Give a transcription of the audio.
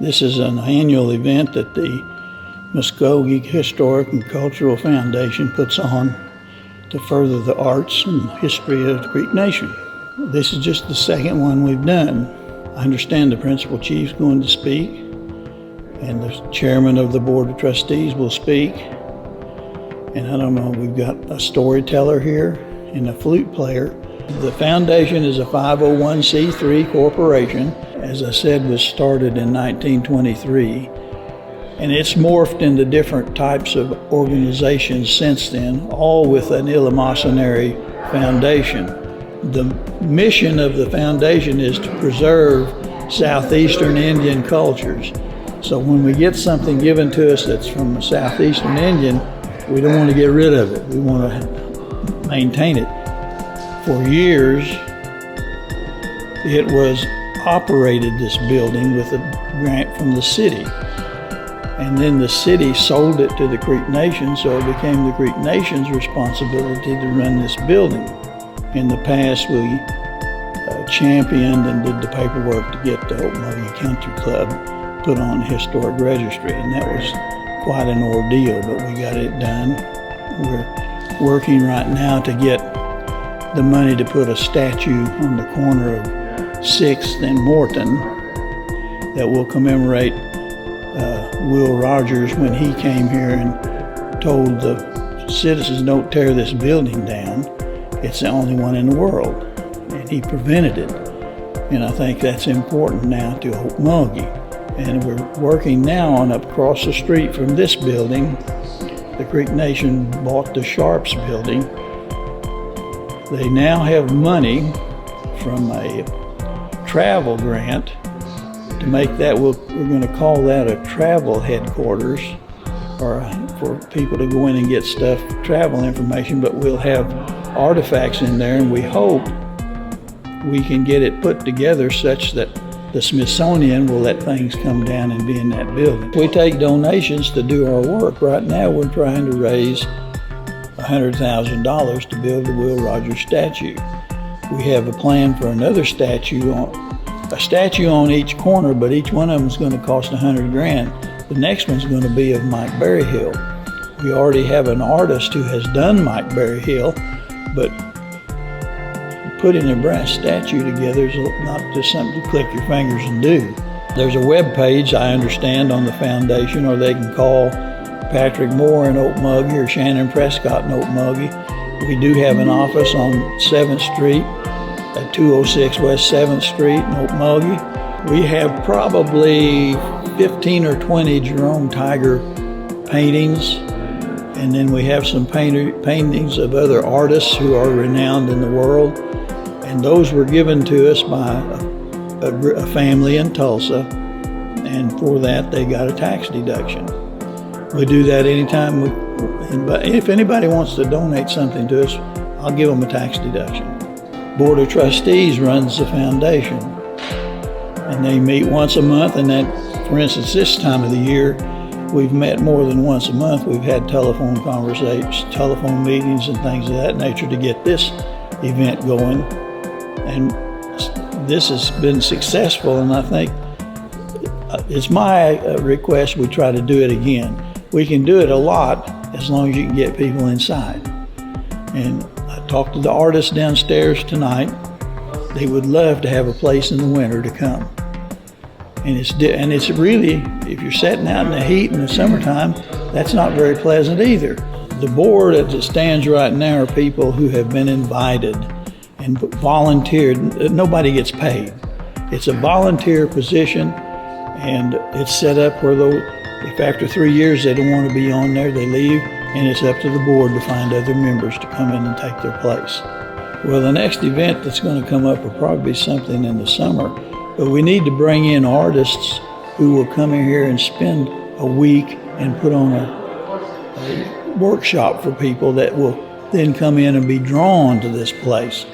This is an annual event that the Muscogee Historic and Cultural Foundation puts on to further the arts and history of the Creek Nation. This is just the second one we've done. I understand the principal chief's going to speak, and the chairman of the board of trustees will speak. And I don't know, we've got a storyteller here and a flute player. The foundation is a 501c3 corporation. As I said, was started in 1923. And it's morphed into different types of organizations since then, all with an eleemosynary foundation. The mission of the foundation is to preserve Southeastern Indian cultures. So when we get something given to us that's from a Southeastern Indian, we don't want to get rid of it. We want to maintain it. For years, it was operated, this building, with a grant from the city. And then the city sold it to the Creek Nation, so it became the Creek Nation's responsibility to run this building. In the past, we championed and did the paperwork to get the Muscogee Country Club put on the historic registry, and that was quite an ordeal, but we got it done. We're working right now to get the money to put a statue on the corner of 6th and Morton that will commemorate Will Rogers when he came here and told the citizens, don't tear this building down. It's the only one in the world. And he prevented it. And I think that's important now to Muscogee. And we're working now on up across the street from this building. The Creek Nation bought the Sharps building. They now have money from a travel grant to make that, we're going to call that a travel headquarters, or for people to go in and get stuff, travel information, but we'll have artifacts in there, and we hope we can get it put together such that the Smithsonian will let things come down and be in that building. We take donations to do our work. Right now we're trying to raise $100,000 to build the Will Rogers statue. We have a plan for another statue on each corner, but each one of them is going to cost $100,000. The next one's going to be of Mike Berryhill. We already have an artist who has done Mike Berryhill, but putting a brass statue together is not just something to click your fingers and do. There's a web page, I understand, on the foundation, or they can call Patrick Moore in Muscogee or Shannon Prescott in Muscogee. We do have an office on 7th Street at 206 West 7th Street in Muscogee. We have probably 15 or 20 Jerome Tiger paintings, and then we have some paintings of other artists who are renowned in the world, and those were given to us by a family in Tulsa, and for that they got a tax deduction. We do that anytime if anybody wants to donate something to us, I'll give them a tax deduction. Board of Trustees runs the foundation, and they meet once a month, and that, for instance, this time of the year, we've met more than once a month. We've had telephone conversations, telephone meetings, and things of that nature to get this event going. And this has been successful, and I think it's my request we try to do it again. We can do it a lot as long as you can get people inside. And I talked to the artists downstairs tonight. They would love to have a place in the winter to come. And it's really, if you're sitting out in the heat in the summertime, that's not very pleasant either. The board as it stands right now are people who have been invited and volunteered. Nobody gets paid. It's a volunteer position, and it's set up where if after 3 years they don't want to be on there, they leave, and it's up to the board to find other members to come in and take their place. Well, the next event that's going to come up will probably be something in the summer, but we need to bring in artists who will come in here and spend a week and put on a workshop for people that will then come in and be drawn to this place.